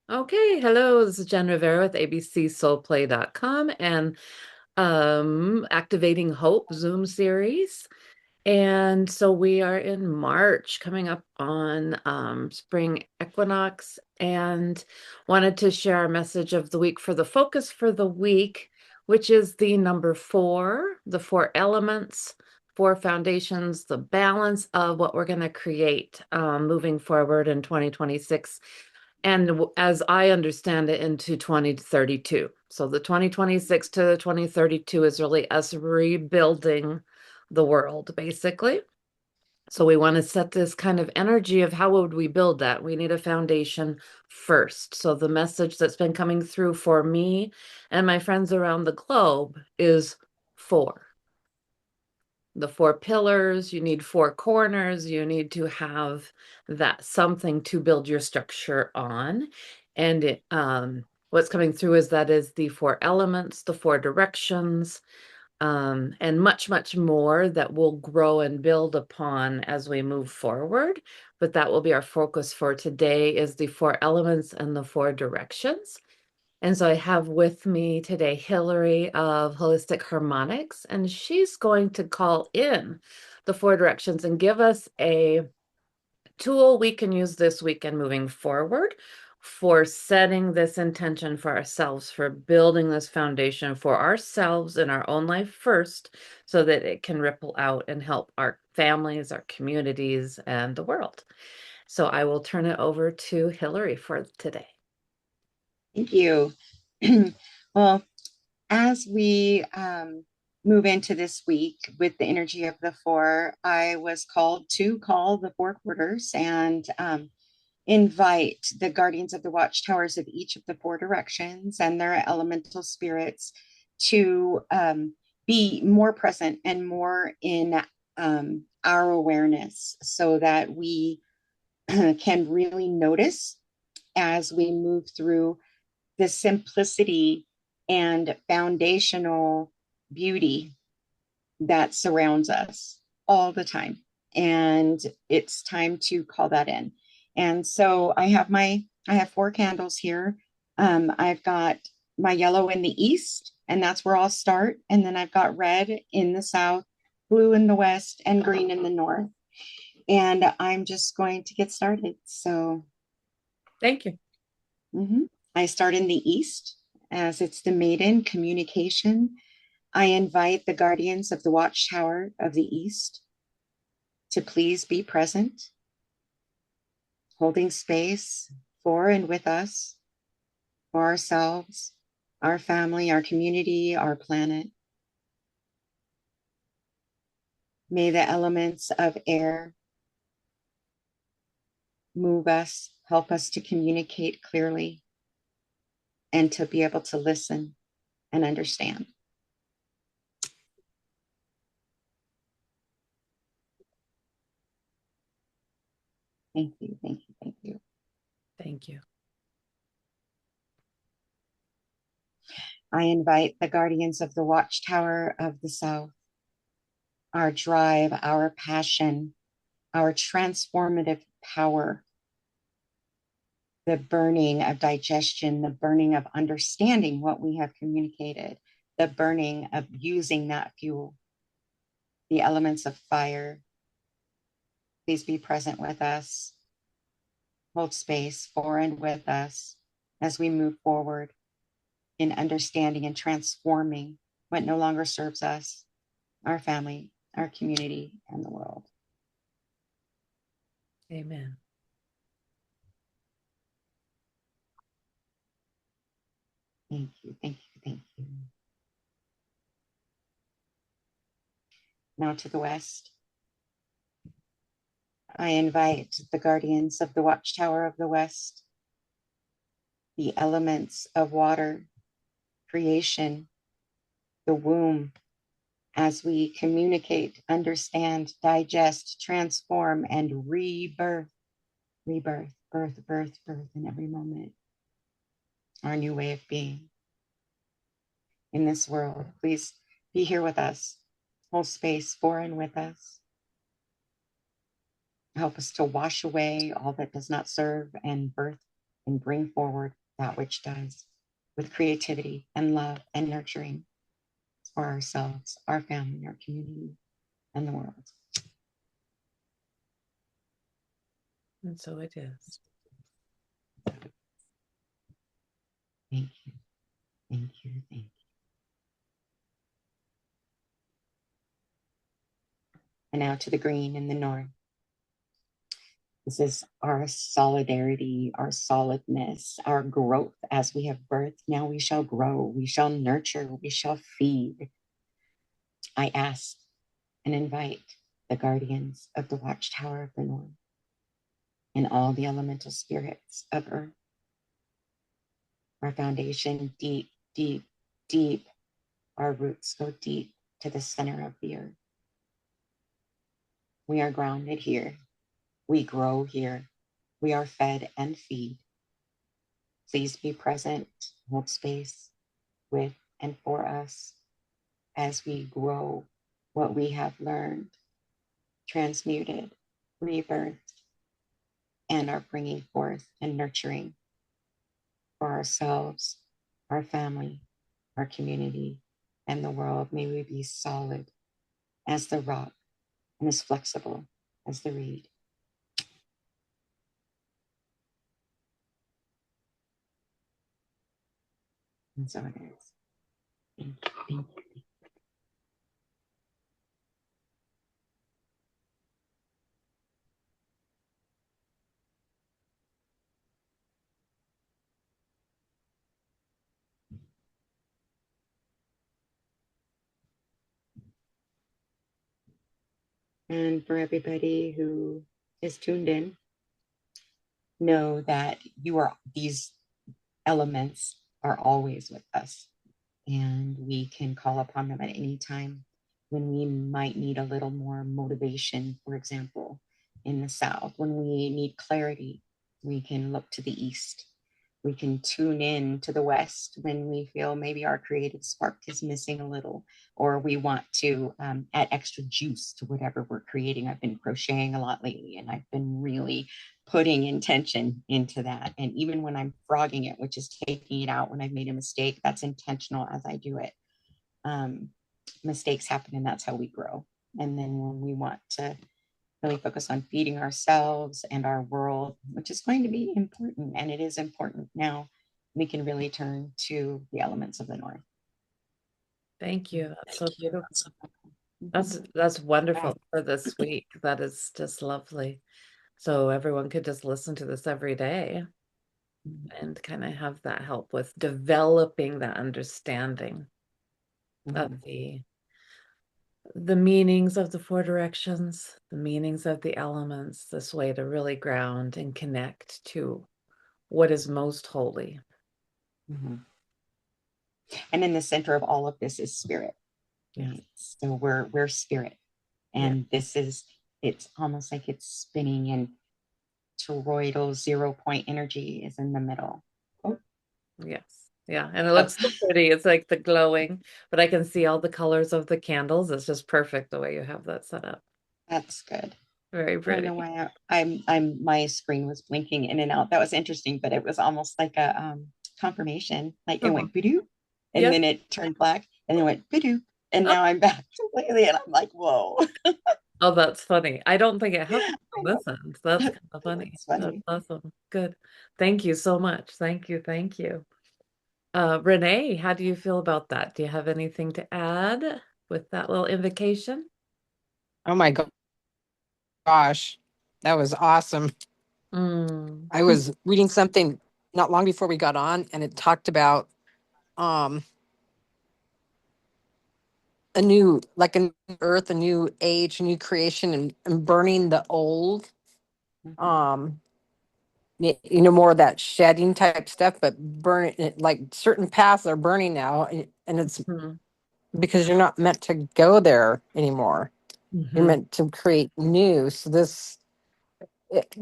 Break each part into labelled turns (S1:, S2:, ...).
S1: Okay, hello, this is Jen Rivera with abcsoulplay.com and Activating Hope Zoom series. And so we are in March, coming up on spring equinox, and wanted to share our message of the week for the focus for the week, which is the number four, the four elements, four foundations, the balance of what we're going to create moving forward in 2026. And as I understand it, into 2032. So the 2026 to the 2032 is really us rebuilding the world, basically. So we want to set this kind of energy of how would we build that? We need a foundation first. So the message that's been coming through for me and my friends around the globe is four. The four pillars, you need four corners, you need to have that something to build your structure on. And what's coming through is that is the four elements, the four directions, and much, much more that will grow and build upon as we move forward. But that will be our focus for today is the four elements and the four directions. And so I have with me today Hillary of Holistic Harmonics, and she's going to call in the four directions and give us a tool we can use this weekend moving forward for setting this intention for ourselves, for building this foundation for ourselves in our own life first, so that it can ripple out and help our families, our communities, and the world. So I will turn it over to Hillary for today.
S2: Thank you. Well, as we move into this week with the energy of the four, I was called to call the four quarters and invite the guardians of the watchtowers of each of the four directions and their elemental spirits to be more present and more in our awareness so that we can really notice as we move through the simplicity and foundational beauty that surrounds us all the time. And it's time to call that in. And so I have four candles here. I've got my yellow in the east, and that's where I'll start. And then I've got red in the south, blue in the west, and green in the north. And I'm just going to get started. So
S1: Thank you.
S2: I start in the east as it's the maiden communication. I invite the guardians of the watchtower of the east to please be present, holding space for and with us, for ourselves, our family, our community, our planet. May the elements of air move us, help us to communicate clearly, and to be able to listen and understand. Thank you, thank you, thank you.
S1: Thank you.
S2: I invite the guardians of the watchtower of the south, our drive, our passion, our transformative power, the burning of digestion, the burning of understanding what we have communicated, the burning of using that fuel, the elements of fire. Please be present with us. Hold space for and with us as we move forward in understanding and transforming what no longer serves us, our family, our community, and the world.
S1: Amen.
S2: Thank you, thank you, thank you. Now to the west. I invite the guardians of the watchtower of the west, the elements of water, creation, the womb, as we communicate, understand, digest, transform, and rebirth, birth in every moment. Our new way of being in this world. Please be here with us. Hold space for and with us. Help us to wash away all that does not serve and birth and bring forward that which does with creativity and love and nurturing for ourselves, our family, our community, and the world.
S1: And so it is.
S2: Thank you. Thank you. Thank you. And now to the green in the north. This is our solidarity, our solidness, our growth as we have birth. Now we shall grow, we shall nurture, we shall feed. I ask and invite the guardians of the watchtower of the north and all the elemental spirits of earth. Our foundation deep, deep, deep. Our roots go deep to the center of the earth. We are grounded here. We grow here. We are fed and feed. Please be present, hold space with and for us as we grow what we have learned, transmuted, rebirthed, and are bringing forth and nurturing for ourselves, our family, our community, and the world. May we be solid as the rock and as flexible as the reed. And so it is. Thank you. Thank you. And for everybody who is tuned in, know that these elements are always with us, and we can call upon them at any time when we might need a little more motivation. For example, in the south, when we need clarity, we can look to the east. We can tune in to the west when we feel maybe our creative spark is missing a little, or we want to add extra juice to whatever we're creating. I've been crocheting a lot lately, and I've been really putting intention into that. And even when I'm frogging it, which is taking it out when I've made a mistake, that's intentional as I do it. Mistakes happen, and that's how we grow. And then when we want to really focus on feeding ourselves and our world, which is going to be important, and it is important now, we can really turn to the elements of the north.
S1: Thank you. That's so beautiful. That's wonderful for this week. That is just lovely. So everyone could just listen to this every day and kind of have that help with developing that understanding of the meanings of the four directions, the meanings of the elements, this way to really ground and connect to what is most holy.
S2: And in the center of all of this is spirit. Right? Yes. So we're spirit. And this is, it's almost like it's spinning, and toroidal 0 point energy is in the middle. Oh.
S1: Yes. Yeah. And it looks so pretty. It's like the glowing, but I can see all the colors of the candles. It's just perfect the way you have that set up.
S2: That's good.
S1: Very pretty.
S2: I don't know why my screen was blinking in and out. That was interesting, but it was almost like a confirmation. Like it went bidoo, and then it turned black, and then went bidoo, and now I'm back completely, and I'm like, whoa.
S1: Oh, that's funny. I don't think it happened on this end. That's kind of funny. That's awesome. Good. Thank you so much. Thank you. Thank you. Renee, how do you feel about that? Do you have anything to add with that little invocation?
S3: Oh my gosh, that was awesome. I was reading something not long before we got on, and it talked about a new, like a new earth, a new age, a new creation, and burning the old. More of that shedding type stuff, but burning it, like certain paths are burning now, and it's because you're not meant to go there anymore. You're meant to create new. So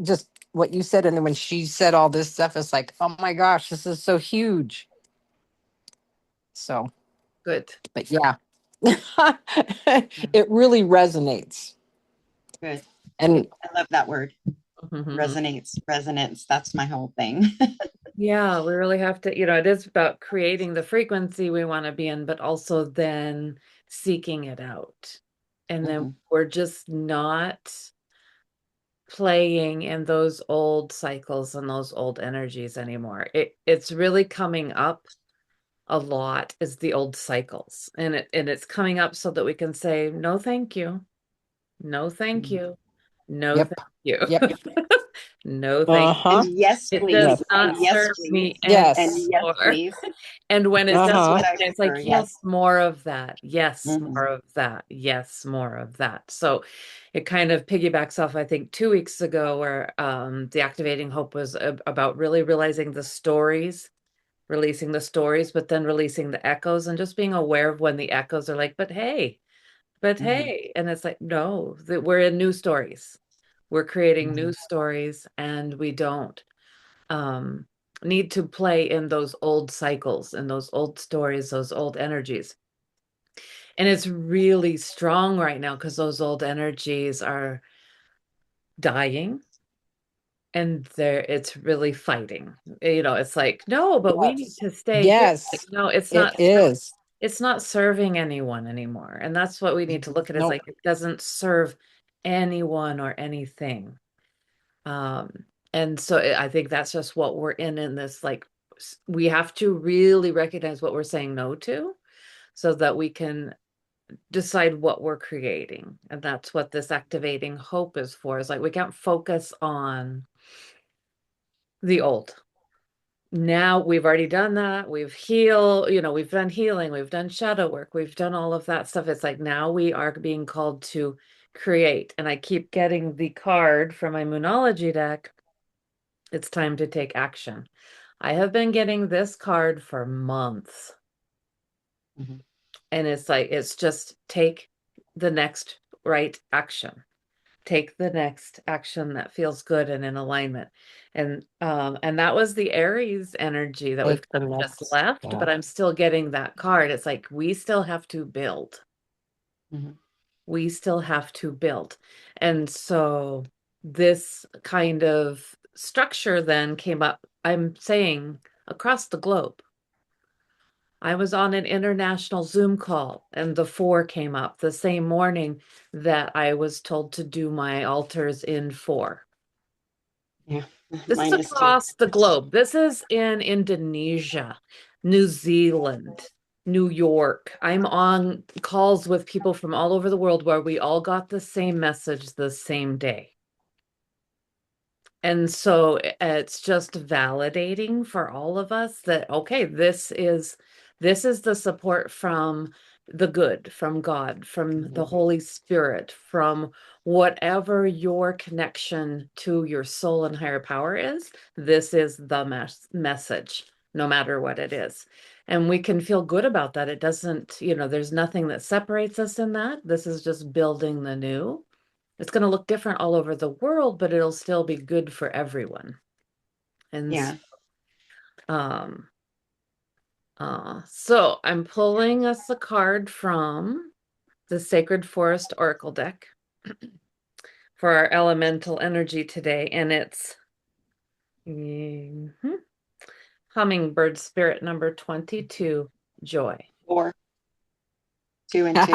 S3: just what you said, and then when she said all this stuff, it's like, oh my gosh, this is so huge. So
S1: good.
S3: But yeah, it really resonates.
S2: Good.
S3: And
S2: I love that word. Resonates, resonance. That's my whole thing.
S1: Yeah, we really have to, it is about creating the frequency we want to be in, but also then seeking it out. And then
S2: Mhm,
S1: we're just not playing in those old cycles and those old energies anymore. It's really coming up a lot is the old cycles. And it's coming up so that we can say, no, thank you. No, thank
S2: mhm.
S1: you. No,
S3: Yep.
S1: thank you.
S3: Yep.
S1: No, thank you.
S2: And
S3: Uh-huh.
S2: yes,
S1: It does
S2: please,
S3: Yes.
S2: and
S1: not
S2: yes,
S1: serve
S2: please,
S1: me
S2: and
S3: Yes.
S2: yes,
S1: anymore.
S2: please.
S1: And when it
S2: That's
S1: doesn't,
S2: what
S3: Uh-huh.
S2: I
S1: it's like,
S2: prefer.
S1: yes,
S2: Yes.
S1: more of that. Yes,
S2: Hmm.
S1: more of that. Yes, more of that. So it kind of piggybacks off, I think, 2 weeks ago, where the Activating Hope was about really realizing the stories, releasing the stories, but then releasing the echoes and just being aware of when the echoes are like, but
S2: Hmm.
S1: hey, and it's like, no, that we're in new stories. We're creating
S2: Hmm.
S1: new stories, and we don't um, need to play in those old cycles and those old stories, those old energies. And it's really strong right now because those old energies are dying and it's really fighting. It's like, no, but we need
S3: Yes.
S1: to stay here. Like,
S3: Yes.
S1: no,
S3: It is.
S1: it's not serving anyone anymore. And that's what we need to look at is
S3: Nope.
S1: like it doesn't serve anyone or anything. Um, and so I think that's just what we're in this, like, we have to really recognize what we're saying no to so that we can decide what we're creating. And that's what this activating hope is for. Is like we can't focus on the old. Now we've already done that. We've healed, we've done healing, we've done shadow work, we've done all of that stuff. It's like now we are being called to create. And I keep getting the card from my Moonology deck. It's time to take action. I have been getting this card for months.
S2: Hmm.
S1: And it's like, it's just take the next right action. Take the next action that feels good and in alignment. And that was the Aries energy that we've
S3: Take the
S1: kind of just
S3: next
S1: left, but
S3: step.
S1: I'm still getting that card. It's like we still have to build.
S2: Hmm.
S1: We still have to build. And so this kind of structure then came up, I'm saying, across the globe. I was on an international Zoom call and the 4 came up the same morning that I was told to do my altars in 4.
S2: Yeah,
S1: This is
S2: mine is too.
S1: across the globe. This is in Indonesia, New Zealand, New York. I'm on calls with people from all over the world where we all got the same message the same day. And so it's just validating for all of us that, okay, this is the support from the good, from God, from the
S2: Mhm.
S1: Holy Spirit, from whatever your connection to your soul and higher power is. This is the message, no matter what it is. And we can feel good about that. It doesn't, there's nothing that separates us in that. This is just building the new. It's going to look different all over the world, but it'll still be good for everyone. And
S2: Yeah.
S1: um so I'm pulling us a card from the Sacred Forest Oracle deck for our elemental energy today, and it's mhm, Hummingbird Spirit number 22, Joy.
S2: 4, 2, and 2.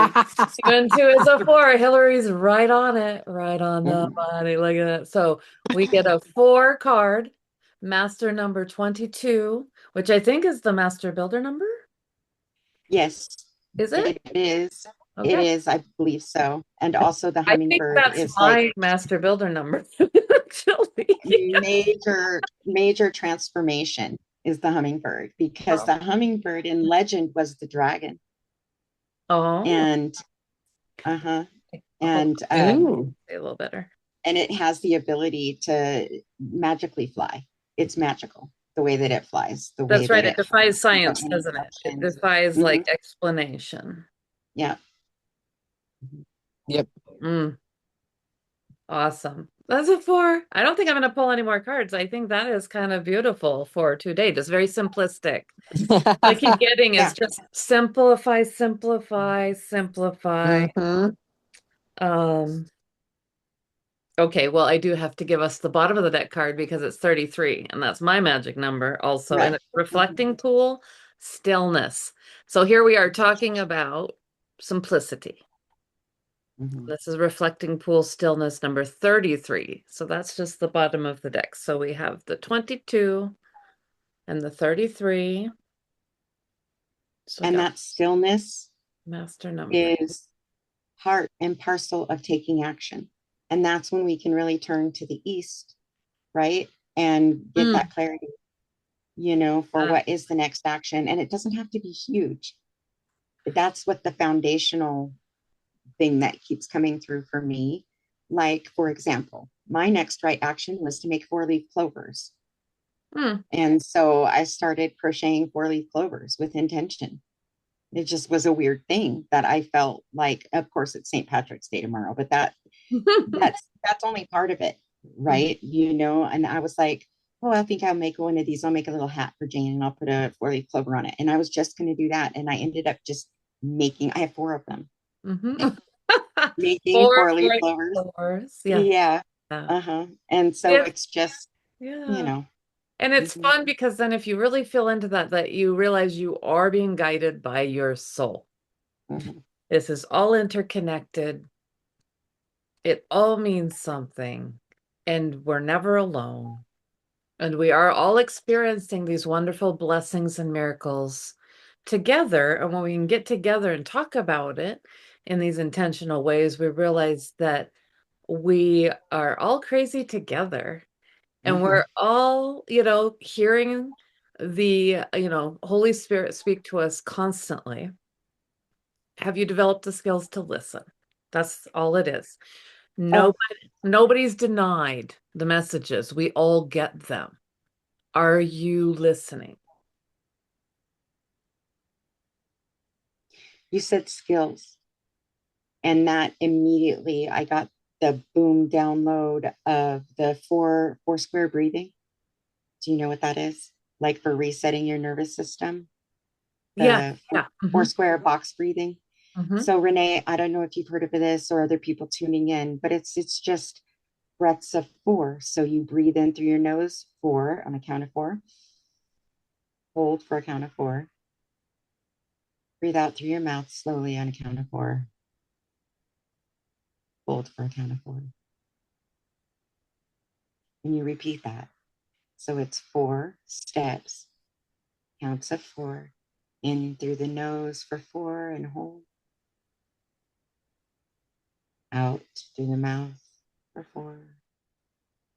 S1: 2 and 2 is a 4. Hillary's right on it, right on the
S2: Hmm.
S1: money. Look at that. So we get a 4 card, master number 22, which I think is the master builder number.
S2: Yes,
S1: Is it?
S2: it is. It
S1: Okay.
S2: is, I believe so. And also the
S1: I think
S2: hummingbird
S1: that's
S2: is like
S1: my master builder number, actually.
S2: major transformation is the hummingbird because the hummingbird in legend was the dragon.
S1: Oh,
S2: And uh-huh.
S1: hold
S2: And
S1: on.
S3: Ooh.
S1: Say a little better.
S2: and it has the ability to magically fly. It's magical the way that it flies, the way
S1: That's right.
S2: that
S1: It
S2: it
S1: defies
S2: flies without
S1: science,
S2: any
S1: doesn't it? It
S2: options.
S1: defies
S2: Hmm.
S1: like explanation.
S2: Yeah.
S3: Yep.
S1: Mm, awesome. That's a 4. I don't think I'm going to pull any more cards. I think that is kind of beautiful for today. Just very simplistic. What I keep getting is
S2: Yeah.
S1: just simplify, simplify, simplify.
S3: Hmm.
S1: Um, Okay, well, I do have to give us the bottom of the deck card because it's 33, and that's my magic number also. And
S2: Right.
S1: it's reflecting pool, stillness. So here we are talking about simplicity.
S2: Mhm.
S1: This is reflecting pool stillness number 33. So that's just the bottom of the deck. So we have the 22 and the 33. So we
S2: And
S1: got
S2: that stillness
S1: master number.
S2: is part and parcel of taking action. And that's when we can really turn to the east, right? And get
S1: Mm.
S2: that clarity, for what is the next action. And it doesn't have to be huge. But that's what the foundational thing that keeps coming through for me. Like, for example, my next right action was to make 4-leaf clovers.
S1: Mm.
S2: And so I started crocheting 4-leaf clovers with intention. It just was a weird thing that I felt like, of course, it's St. Patrick's Day tomorrow, but that's only part of it,
S1: Mhm.
S2: right? And I was like, oh, I think I'll make one of these. I'll make a little hat for Jane and I'll put a 4-leaf clover on it. And I was just going to do that. And I ended up just I have 4 of them,
S1: Mhm.
S2: making
S1: Four
S2: 4-leaf
S1: four
S2: clovers.
S1: floors. Yeah.
S2: Yeah.
S1: Yeah.
S2: Uh-huh. And so
S1: Yeah.
S2: it's just, you
S1: Yeah.
S2: know,
S1: And it's
S2: mhm,
S1: fun because then if you really feel into that you realize you are being guided by your soul.
S2: mhm,
S1: This is all interconnected. It all means something. And we're never alone. And we are all experiencing these wonderful blessings and miracles together. And when we can get together and talk about it in these intentional ways, we realize that we are all crazy together. And
S2: mhm.
S1: we're all, hearing the, Holy Spirit speak to us constantly. Have you developed the skills to listen? That's all it is.
S2: Oh,
S1: Nobody's denied the messages. We all get them. Are you listening?
S2: you said skills. And that immediately I got the boom download of the four square breathing. Do you know what that is? Like for resetting your nervous system,
S1: Yeah,
S2: the
S1: yeah.
S2: four square box breathing.
S1: Hmm.
S2: So Renee, I don't know if you've heard of this or other people tuning in, but it's just breaths of 4. So you breathe in through your nose 4 on a count of 4, hold for a count of 4, breathe out through your mouth slowly on a count of 4, hold for a count of 4. And you repeat that. So it's 4 steps, counts of 4, in through the nose for 4 and hold, out through the mouth for 4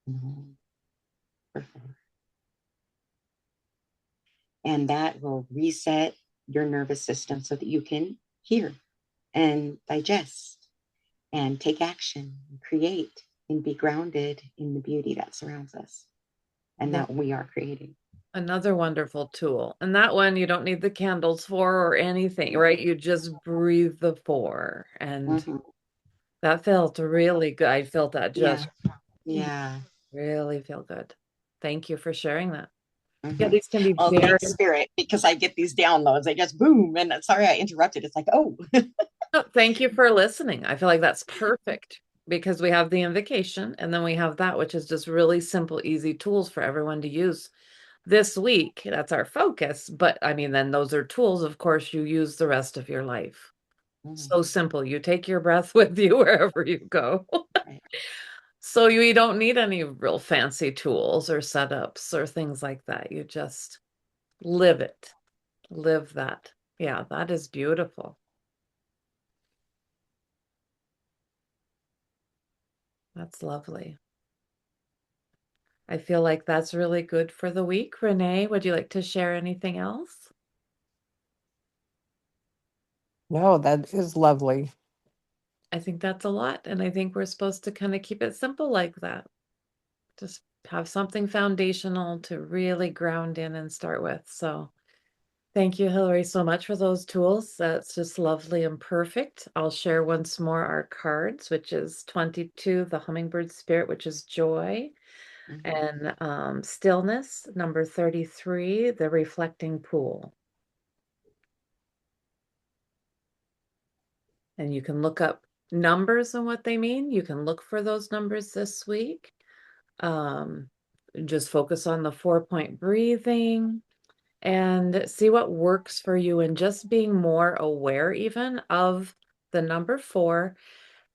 S2: and hold for 4. And that will reset your nervous system so that you can hear and digest and take action and create and be grounded in the beauty that surrounds us and
S1: That
S2: that we are creating.
S1: another wonderful tool. And that one you don't need the candles for or anything, right? You just breathe the 4. And
S2: Mhm.
S1: that felt really good. I felt that
S2: Yeah.
S1: just
S2: Yeah.
S1: really feel good. Thank you for sharing that. Yeah,
S2: Mhm.
S1: these can be
S2: Oh,
S1: very.
S2: thanks, Spirit, because I get these downloads. They just boom. And sorry I interrupted. It's like, oh,
S1: No, thank you for listening. I feel like that's perfect because we have the invocation and then we have that, which is just really simple, easy tools for everyone to use this week. That's our focus. But I mean, then those are tools, of course, you use the rest of your life.
S2: Mhm.
S1: So simple. You take your breath with you wherever you go.
S2: Right.
S1: So you don't need any real fancy tools or setups or things like that. You just live it, live that. Yeah, that is beautiful. That's lovely. I feel like that's really good for the week. Renee, would you like to share anything else?
S3: No, that is lovely.
S1: I think that's a lot. And I think we're supposed to kind of keep it simple like that. Just have something foundational to really ground in and start with. So thank you, Hillary, so much for those tools. That's just lovely and perfect. I'll share once more our cards, which is 22, the hummingbird spirit, which is joy,
S2: Mhm.
S1: and stillness, number 33, the reflecting pool. And you can look up numbers and what they mean. You can look for those numbers this week. Just focus on the 4-point breathing and see what works for you, and just being more aware even of the number 4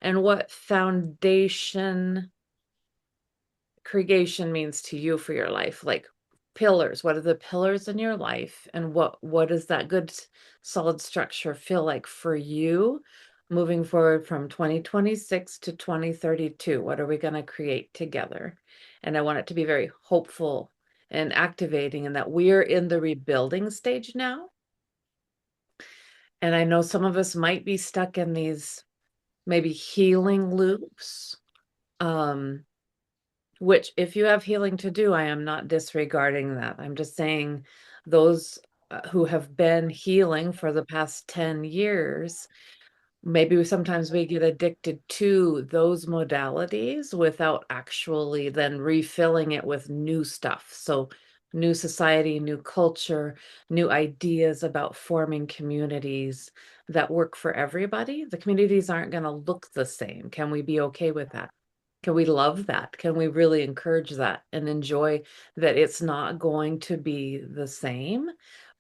S1: and what foundation creation means to you for your life. Like pillars, what are the pillars in your life, and what does that good solid structure feel like for you moving forward from 2026 to 2032? What are we going to create together? And I want it to be very hopeful and activating, and that we're in the rebuilding stage now. And I know some of us might be stuck in these maybe healing loops, which if you have healing to do, I am not disregarding that. I'm just saying those who have been healing for the past 10 years, maybe sometimes we get addicted to those modalities without actually then refilling it with new stuff. So new society, new culture, new ideas about forming communities that work for everybody. The communities aren't going to look the same. Can we be okay with that? Can we love that? Can we really encourage that and enjoy that it's not going to be the same,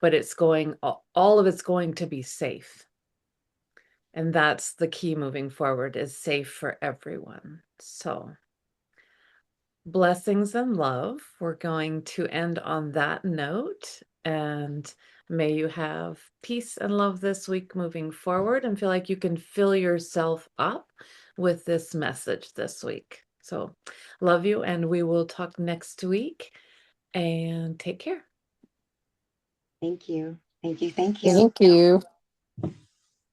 S1: but it's going, all of it's going to be safe. And that's the key moving forward, is safe for everyone. So blessings and love. We're going to end on that note, and may you have peace and love this week moving forward, and feel like you can fill yourself up with this message this week. So love you, and we will talk next week, and take care.
S2: Thank you. Thank you. Thank you.
S3: Thank you.